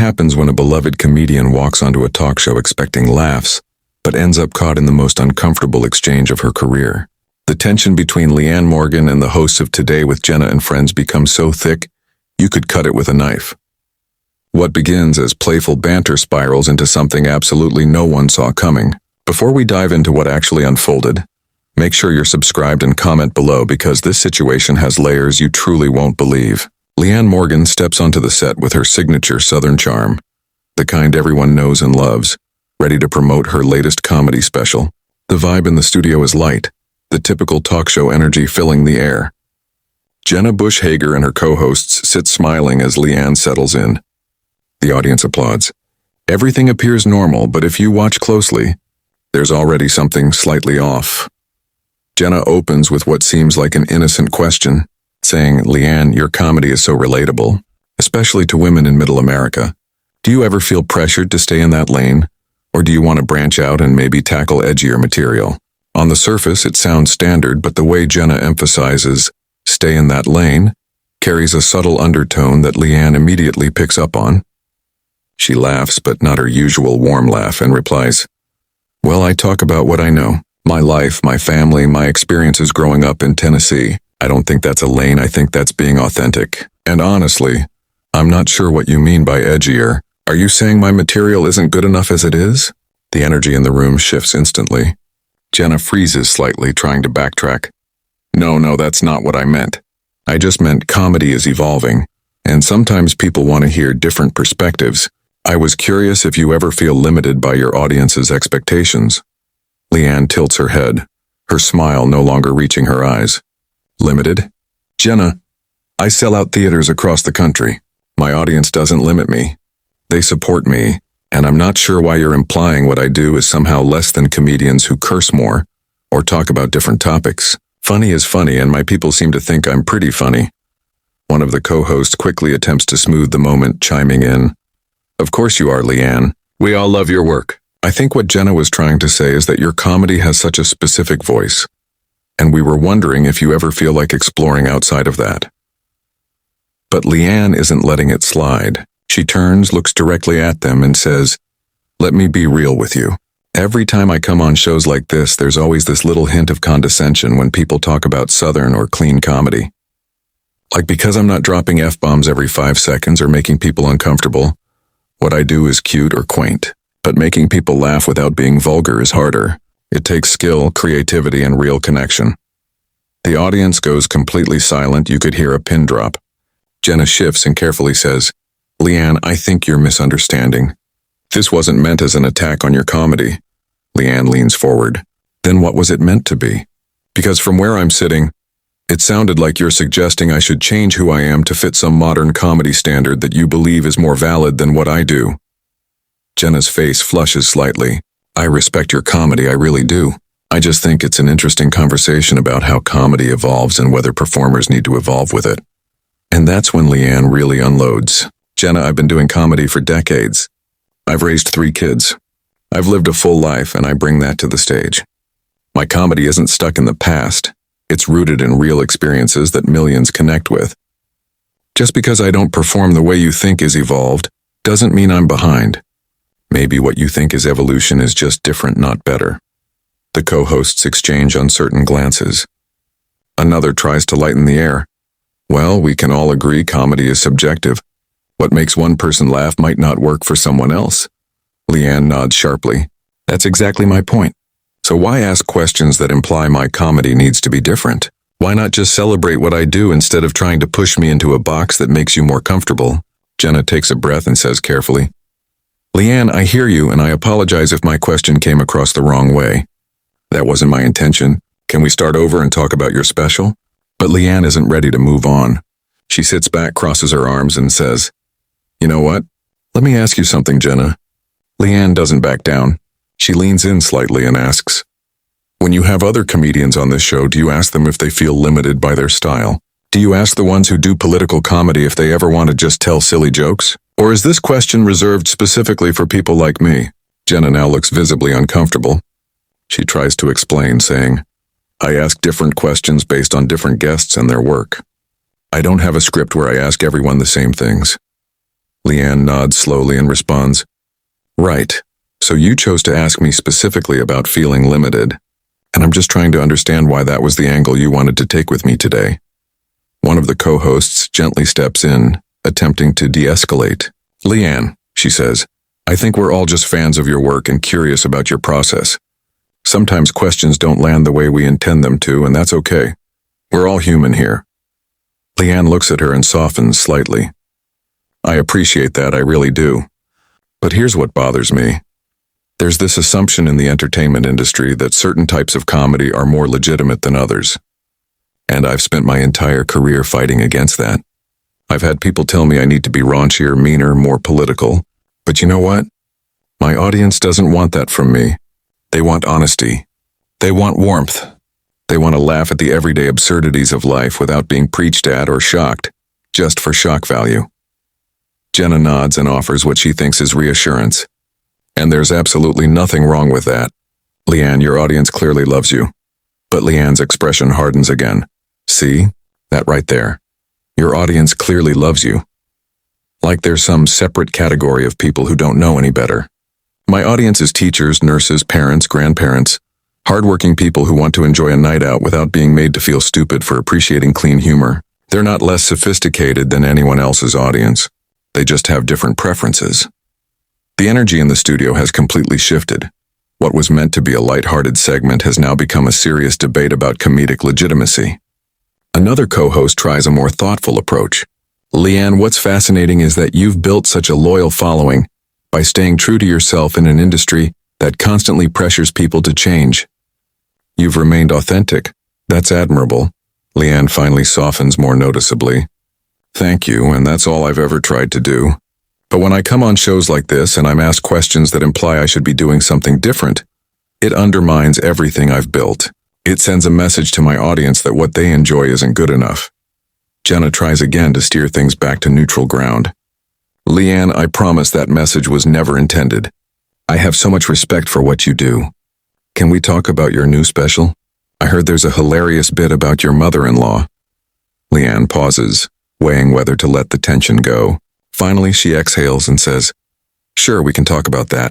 happens when a beloved comedian walks onto a talk show expecting laughs, but ends up caught in the most uncomfortable exchange of her career? The tension between Leanne Morgan and the hosts of Today with Jenna and Friends becomes so thick, you could cut it with a knife. What begins as playful banter spirals into something absolutely no one saw coming. Before we dive into what actually unfolded, make sure you're subscribed and comment below because this situation has layers you truly won't believe. Leanne Morgan steps onto the set with her signature Southern charm, the kind everyone knows and loves, ready to promote her latest comedy special. The vibe in the studio is light, the typical talk show energy filling the air. Jenna Bush Hager and her co-hosts sit smiling as Leanne settles in. The audience applauds. Everything appears normal, but if you watch closely, there's already something slightly off. Jenna opens with what seems like an innocent question, saying, "Leanne, your comedy is so relatable, especially to women in Middle America. Do you ever feel pressured to stay in that lane? Or do you want to branch out and maybe tackle edgier material?" On the surface, it sounds standard, but the way Jenna emphasizes, "stay in that lane," carries a subtle undertone that Leanne immediately picks up on. She laughs, but not her usual warm laugh, and replies, "Well, I talk about what I know. My life, my family, my experiences growing up in Tennessee. I don't think that's a lane, I think that's being authentic. And honestly, I'm not sure what you mean by edgier. Are you saying my material isn't good enough as it is?" The energy in the room shifts instantly. Jenna freezes slightly, trying to backtrack. No, that's not what I meant. I just meant comedy is evolving, and sometimes people want to hear different perspectives. I was curious if you ever feel limited by your audience's expectations." Leanne tilts her head, her smile no longer reaching her eyes. "Limited? Jenna, I sell out theaters across the country. My audience doesn't limit me. They support me, and I'm not sure why you're implying what I do is somehow less than comedians who curse more or talk about different topics. Funny is funny, and my people seem to think I'm pretty funny." One of the co-hosts quickly attempts to smooth the moment, chiming in, "Of course you are, Leanne. We all love your work." I think what Jenna was trying to say is that your comedy has such a specific voice, and we were wondering if you ever feel like exploring outside of that. But Leanne isn't letting it slide. She turns, looks directly at them, and says, "Let me be real with you. Every time I come on shows like this, there's always this little hint of condescension when people talk about Southern or clean comedy. Like, because I'm not dropping F-bombs every 5 seconds or making people uncomfortable, what I do is cute or quaint. But making people laugh without being vulgar is harder. It takes skill, creativity, and real connection." The audience goes completely silent. You could hear a pin drop. Jenna shifts and carefully says, "Leanne, I think you're misunderstanding. This wasn't meant as an attack on your comedy." Leanne leans forward. "Then what was it meant to be? Because from where I'm sitting, it sounded like you're suggesting I should change who I am to fit some modern comedy standard that you believe is more valid than what I do." Jenna's face flushes slightly. "I respect your comedy, I really do. I just think it's an interesting conversation about how comedy evolves and whether performers need to evolve with it." And that's when Leanne really unloads. "Jenna, I've been doing comedy for decades. I've raised 3 kids. I've lived a full life, and I bring that to the stage. My comedy isn't stuck in the past. It's rooted in real experiences that millions connect with. Just because I don't perform the way you think is evolved, doesn't mean I'm behind. Maybe what you think is evolution is just different, not better." The co-hosts exchange uncertain glances. Another tries to lighten the air. "Well, we can all agree comedy is subjective. What makes one person laugh might not work for someone else." Leanne nods sharply. "That's exactly my point. So why ask questions that imply my comedy needs to be different? Why not just celebrate what I do instead of trying to push me into a box that makes you more comfortable?" Jenna takes a breath and says carefully, "Leanne, I hear you, and I apologize if my question came across the wrong way. That wasn't my intention. Can we start over and talk about your special?" But Leanne isn't ready to move on. She sits back, crosses her arms, and says, "You know what? Let me ask you something, Jenna." Leanne doesn't back down. She leans in slightly and asks, "When you have other comedians on this show, do you ask them if they feel limited by their style? Do you ask the ones who do political comedy if they ever want to just tell silly jokes? Or is this question reserved specifically for people like me?" Jenna now looks visibly uncomfortable. She tries to explain, saying, "I ask different questions based on different guests and their work. I don't have a script where I ask everyone the same things." Leanne nods slowly and responds, "Right. So you chose to ask me specifically about feeling limited, and I'm just trying to understand why that was the angle you wanted to take with me today." One of the co-hosts gently steps in, attempting to de-escalate. "Leanne," she says, "I think we're all just fans of your work and curious about your process. Sometimes questions don't land the way we intend them to, and that's okay. We're all human here." Leanne looks at her and softens slightly. "I appreciate that, I really do. But here's what bothers me. There's this assumption in the entertainment industry that certain types of comedy are more legitimate than others. And I've spent my entire career fighting against that. I've had people tell me I need to be raunchier, meaner, more political. But you know what? My audience doesn't want that from me. They want honesty. They want warmth. They want to laugh at the everyday absurdities of life without being preached at or shocked, just for shock value." Jenna nods and offers what she thinks is reassurance. "And there's absolutely nothing wrong with that. Leanne, your audience clearly loves you." But Leanne's expression hardens again. "See? That right there. Your audience clearly loves you. Like there's some separate category of people who don't know any better. My audience is teachers, nurses, parents, grandparents, hardworking people who want to enjoy a night out without being made to feel stupid for appreciating clean humor. They're not less sophisticated than anyone else's audience. They just have different preferences." The energy in the studio has completely shifted. What was meant to be a lighthearted segment has now become a serious debate about comedic legitimacy. Another co-host tries a more thoughtful approach. "Leanne, what's fascinating is that you've built such a loyal following by staying true to yourself in an industry that constantly pressures people to change. You've remained authentic. That's admirable." Leanne finally softens more noticeably. "Thank you, and that's all I've ever tried to do. But when I come on shows like this and I'm asked questions that imply I should be doing something different, it undermines everything I've built. It sends a message to my audience that what they enjoy isn't good enough." Jenna tries again to steer things back to neutral ground. "Leanne, I promise that message was never intended. I have so much respect for what you do. Can we talk about your new special? I heard there's a hilarious bit about your mother-in-law." Leanne pauses, weighing whether to let the tension go. Finally, she exhales and says, "Sure, we can talk about that,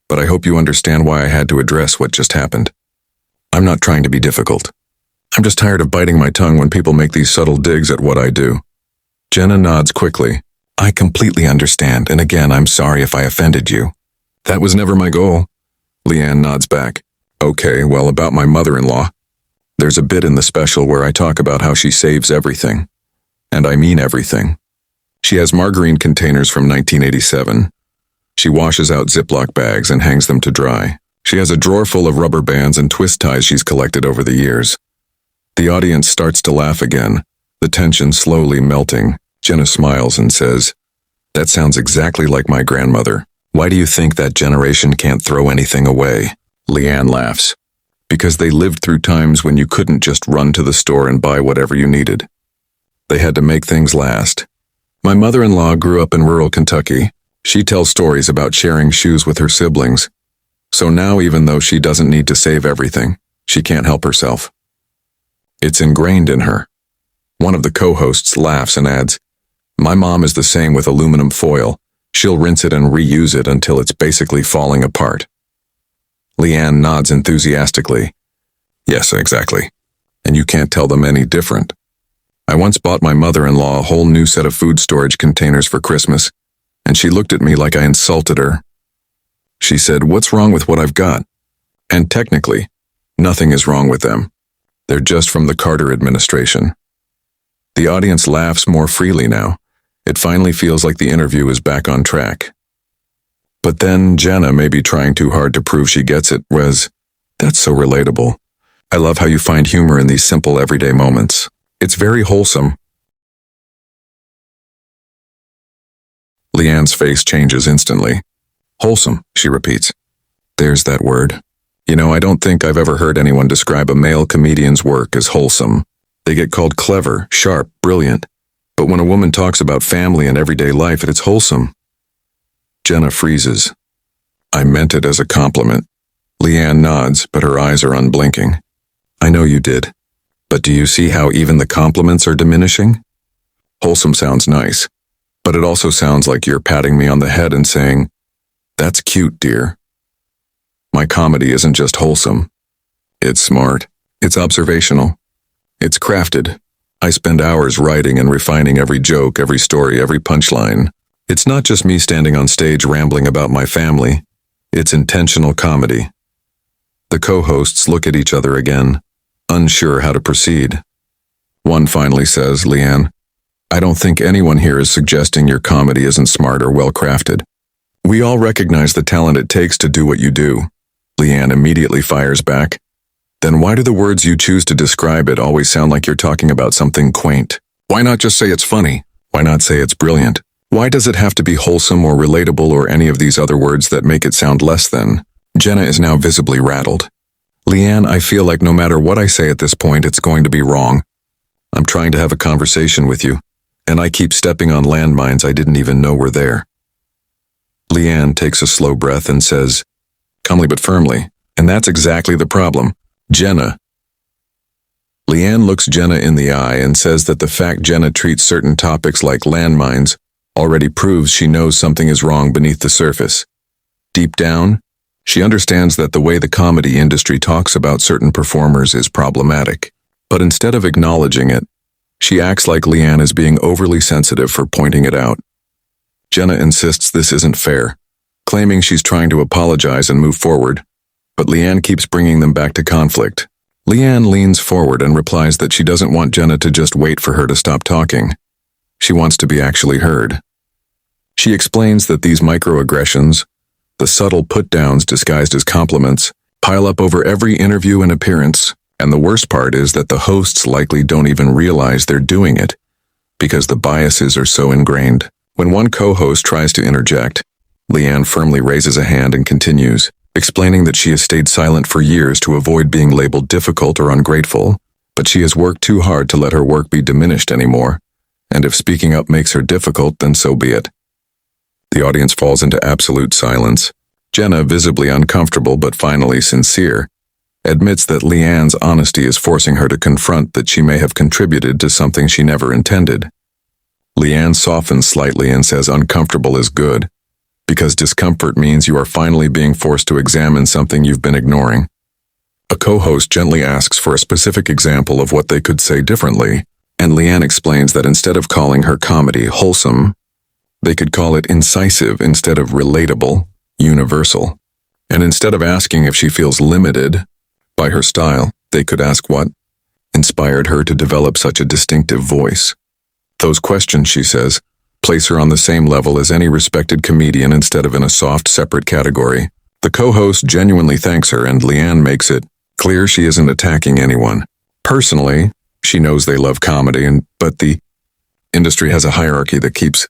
but I hope you understand why I had to address what just happened. I'm not trying to be difficult. I'm just tired of biting my tongue when people make these subtle digs at what I do." Jenna nods quickly. "I completely understand, and again, I'm sorry if I offended you." "That was never my goal." Leanne nods back. "Okay, well, about my mother-in-law. There's a bit in the special where I talk about how she saves everything. And I mean everything. She has margarine containers from 1987. She washes out Ziploc bags and hangs them to dry. She has a drawer full of rubber bands and twist ties she's collected over the years." The audience starts to laugh again, the tension slowly melting. Jenna smiles and says, "That sounds exactly like my grandmother. Why do you think that generation can't throw anything away?" Leanne laughs. "Because they lived through times when you couldn't just run to the store and buy whatever you needed. They had to make things last. My mother-in-law grew up in rural Kentucky. She tells stories about sharing shoes with her siblings. So now, even though she doesn't need to save everything, she can't help herself. It's ingrained in her." One of the co-hosts laughs and adds, "My mom is the same with aluminum foil. She'll rinse it and reuse it until it's basically falling apart." Leanne nods enthusiastically. "Yes, exactly. And you can't tell them any different. I once bought my mother-in-law a whole new set of food storage containers for Christmas, and she looked at me like I insulted her. She said, 'What's wrong with what I've got?' And technically, nothing is wrong with them. They're just from the Carter administration." The audience laughs more freely now. It finally feels like the interview is back on track. But then Jenna, maybe trying too hard to prove she gets it, was, "That's so relatable. I love how you find humor in these simple everyday moments. It's very wholesome." Leanne's face changes instantly. "Wholesome," she repeats. "There's that word. You know, I don't think I've ever heard anyone describe a male comedian's work as wholesome. They get called clever, sharp, brilliant. But when a woman talks about family and everyday life, it's wholesome." Jenna freezes. "I meant it as a compliment." Leanne nods, but her eyes are unblinking. "I know you did. But do you see how even the compliments are diminishing? Wholesome sounds nice. But it also sounds like you're patting me on the head and saying, "That's cute, dear." My comedy isn't just wholesome. It's smart. It's observational. It's crafted. I spend hours writing and refining every joke, every story, every punchline. It's not just me standing on stage rambling about my family. It's intentional comedy. The co-hosts look at each other again, unsure how to proceed. One finally says, "Leanne, I don't think anyone here is suggesting your comedy isn't smart or well-crafted. We all recognize the talent it takes to do what you do." Leanne immediately fires back. "Then why do the words you choose to describe it always sound like you're talking about something quaint? Why not just say it's funny? Why not say it's brilliant? Why does it have to be wholesome or relatable or any of these other words that make it sound less than?" Jenna is now visibly rattled. "Leanne, I feel like no matter what I say at this point, it's going to be wrong. I'm trying to have a conversation with you, and I keep stepping on landmines I didn't even know were there." Leanne takes a slow breath and says, calmly but firmly, "And that's exactly the problem. Jenna." Leanne looks Jenna in the eye and says that the fact Jenna treats certain topics like landmines already proves she knows something is wrong beneath the surface. Deep down, she understands that the way the comedy industry talks about certain performers is problematic. But instead of acknowledging it, she acts like Leanne is being overly sensitive for pointing it out. Jenna insists this isn't fair, claiming she's trying to apologize and move forward, but Leanne keeps bringing them back to conflict. Leanne leans forward and replies that she doesn't want Jenna to just wait for her to stop talking. She wants to be actually heard. She explains that these microaggressions, the subtle put-downs disguised as compliments, pile up over every interview and appearance, and the worst part is that the hosts likely don't even realize they're doing it, because the biases are so ingrained. When one co-host tries to interject, Leanne firmly raises a hand and continues, explaining that she has stayed silent for years to avoid being labeled difficult or ungrateful, but she has worked too hard to let her work be diminished anymore, and if speaking up makes her difficult, then so be it. The audience falls into absolute silence. Jenna, visibly uncomfortable but finally sincere, admits that Leanne's honesty is forcing her to confront that she may have contributed to something she never intended. Leanne softens slightly and says uncomfortable is good, because discomfort means you are finally being forced to examine something you've been ignoring. A co-host gently asks for a specific example of what they could say differently, and Leanne explains that instead of calling her comedy wholesome, they could call it incisive instead of relatable, universal. And instead of asking if she feels limited by her style, they could ask what inspired her to develop such a distinctive voice. Those questions, she says, place her on the same level as any respected comedian instead of in a soft, separate category. The co-host genuinely thanks her, and Leanne makes it clear she isn't attacking anyone. Personally, she knows they love comedy, but the industry has a hierarchy that keeps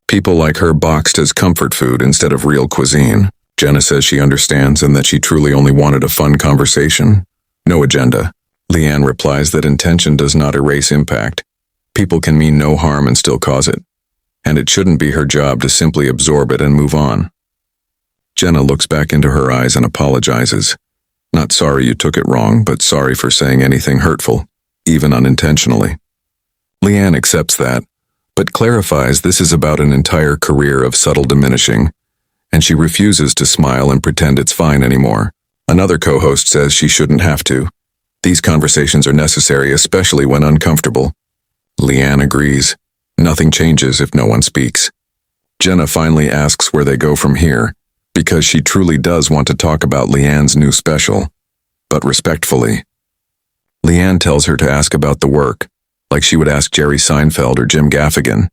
people like her boxed as comfort food instead of real cuisine. Jenna says she understands and that she truly only wanted a fun conversation. No agenda. Leanne replies that intention does not erase impact. People can mean no harm and still cause it, and it shouldn't be her job to simply absorb it and move on. Jenna looks back into her eyes and apologizes. Not sorry you took it wrong, but sorry for saying anything hurtful, even unintentionally. Leanne accepts that, but clarifies this is about an entire career of subtle diminishing, and she refuses to smile and pretend it's fine anymore. Another co-host says she shouldn't have to. These conversations are necessary, especially when uncomfortable. Leanne agrees. Nothing changes if no one speaks. Jenna finally asks where they go from here, because she truly does want to talk about Leanne's new special, but respectfully. Leanne tells her to ask about the work, like she would ask Jerry Seinfeld or Jim Gaffigan.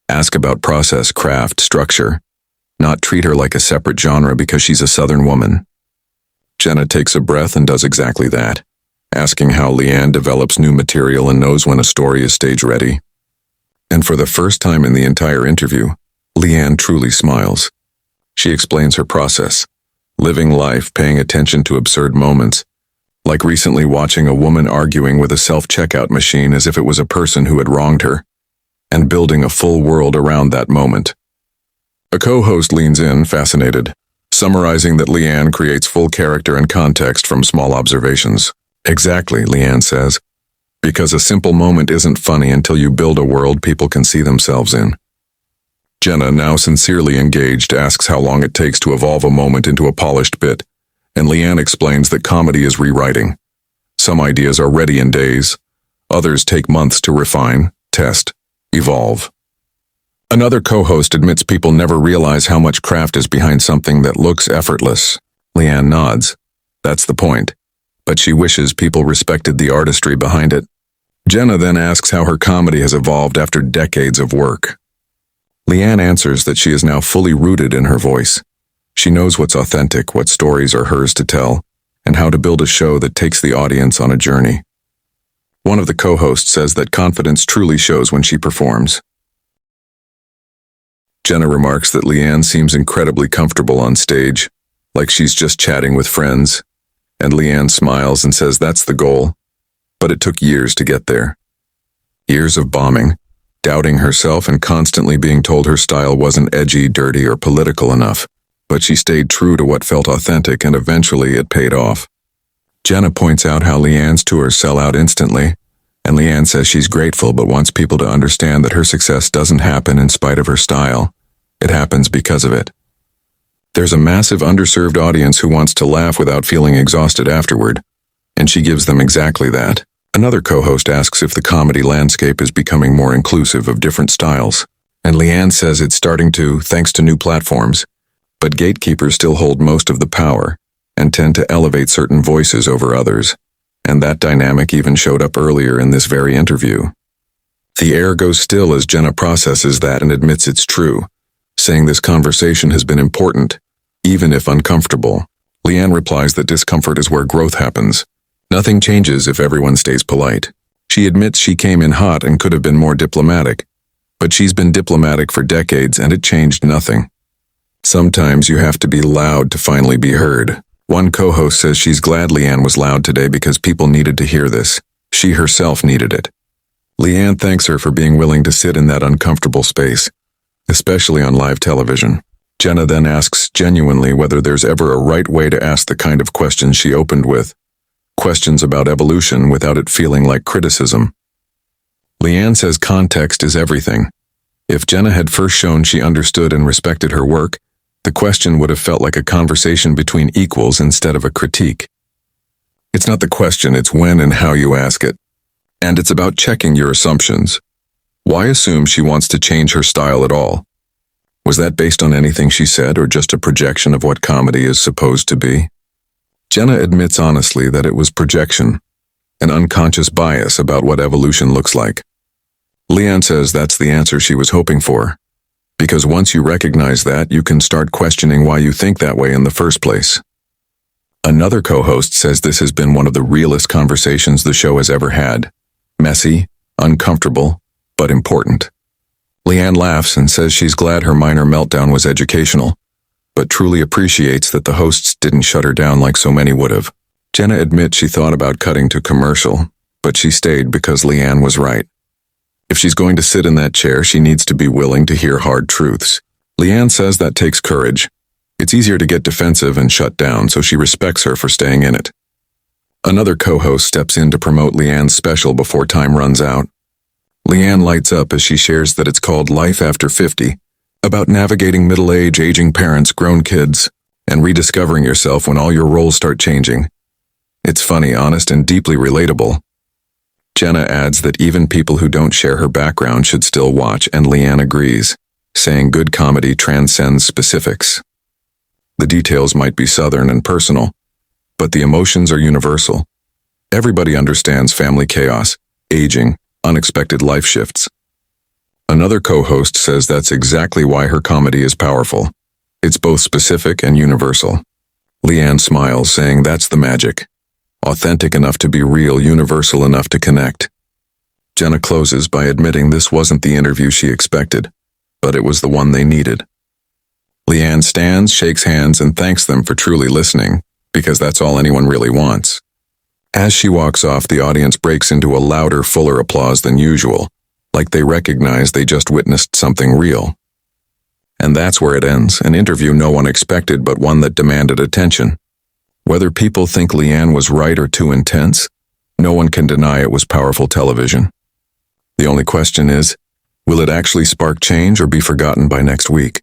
Ask about process, craft, structure, not treat her like a separate genre because she's a Southern woman. Jenna takes a breath and does exactly that, asking how Leanne develops new material and knows when a story is stage ready. And for the first time in the entire interview, Leanne truly smiles. She explains her process, living life, paying attention to absurd moments, like recently watching a woman arguing with a self-checkout machine as if it was a person who had wronged her, and building a full world around that moment. A co-host leans in, fascinated, summarizing that Leanne creates full character and context from small observations. Exactly, Leanne says, because a simple moment isn't funny until you build a world people can see themselves in. Jenna, now sincerely engaged, asks how long it takes to evolve a moment into a polished bit, and Leanne explains that comedy is rewriting. Some ideas are ready in days, others take months to refine, test, evolve. Another co-host admits people never realize how much craft is behind something that looks effortless. Leanne nods. That's the point. But she wishes people respected the artistry behind it. Jenna then asks how her comedy has evolved after decades of work. Leanne answers that she is now fully rooted in her voice. She knows what's authentic, what stories are hers to tell, and how to build a show that takes the audience on a journey. One of the co-hosts says that confidence truly shows when she performs. Jenna remarks that Leanne seems incredibly comfortable on stage, like she's just chatting with friends, and Leanne smiles and says that's the goal, but it took years to get there. Years of bombing, doubting herself and constantly being told her style wasn't edgy, dirty, or political enough, but she stayed true to what felt authentic and eventually it paid off. Jenna points out how Leanne's tours sell out instantly, and Leanne says she's grateful but wants people to understand that her success doesn't happen in spite of her style. It happens because of it. There's a massive underserved audience who wants to laugh without feeling exhausted afterward, and she gives them exactly that. Another co-host asks if the comedy landscape is becoming more inclusive of different styles, and Leanne says it's starting to, thanks to new platforms, but gatekeepers still hold most of the power and tend to elevate certain voices over others, and that dynamic even showed up earlier in this very interview. The air goes still as Jenna processes that and admits it's true, saying this conversation has been important, even if uncomfortable. Leanne replies that discomfort is where growth happens. Nothing changes if everyone stays polite. She admits she came in hot and could have been more diplomatic, but she's been diplomatic for decades and it changed nothing. Sometimes you have to be loud to finally be heard. One co-host says she's glad Leanne was loud today because people needed to hear this. She herself needed it. Leanne thanks her for being willing to sit in that uncomfortable space, especially on live television. Jenna then asks genuinely whether there's ever a right way to ask the kind of questions she opened with. Questions about evolution without it feeling like criticism. Leanne says context is everything. If Jenna had first shown she understood and respected her work, the question would have felt like a conversation between equals instead of a critique. It's not the question, it's when and how you ask it. And it's about checking your assumptions. Why assume she wants to change her style at all? Was that based on anything she said or just a projection of what comedy is supposed to be? Jenna admits honestly that it was projection, an unconscious bias about what evolution looks like. Leanne says that's the answer she was hoping for, because once you recognize that, you can start questioning why you think that way in the first place. Another co-host says this has been one of the realest conversations the show has ever had. Messy, uncomfortable, but important. Leanne laughs and says she's glad her minor meltdown was educational, but truly appreciates that the hosts didn't shut her down like so many would have. Jenna admits she thought about cutting to commercial, but she stayed because Leanne was right. If she's going to sit in that chair, she needs to be willing to hear hard truths. Leanne says that takes courage. It's easier to get defensive and shut down, so she respects her for staying in it. Another co-host steps in to promote Leanne's special before time runs out. Leanne lights up as she shares that it's called Life After 50, about navigating middle age, aging parents, grown kids, and rediscovering yourself when all your roles start changing. It's funny, honest, and deeply relatable. Jenna adds that even people who don't share her background should still watch, and Leanne agrees, saying good comedy transcends specifics. The details might be southern and personal, but the emotions are universal. Everybody understands family chaos, aging, unexpected life shifts. Another co-host says that's exactly why her comedy is powerful. It's both specific and universal. Leanne smiles, saying that's the magic. Authentic enough to be real, universal enough to connect. Jenna closes by admitting this wasn't the interview she expected, but it was the one they needed. Leanne stands, shakes hands, and thanks them for truly listening, because that's all anyone really wants. As she walks off, the audience breaks into a louder, fuller applause than usual, like they recognize they just witnessed something real. And that's where it ends, an interview no one expected but one that demanded attention. Whether people think Leanne was right or too intense, no one can deny it was powerful television. The only question is, Will it actually spark change or be forgotten by next week?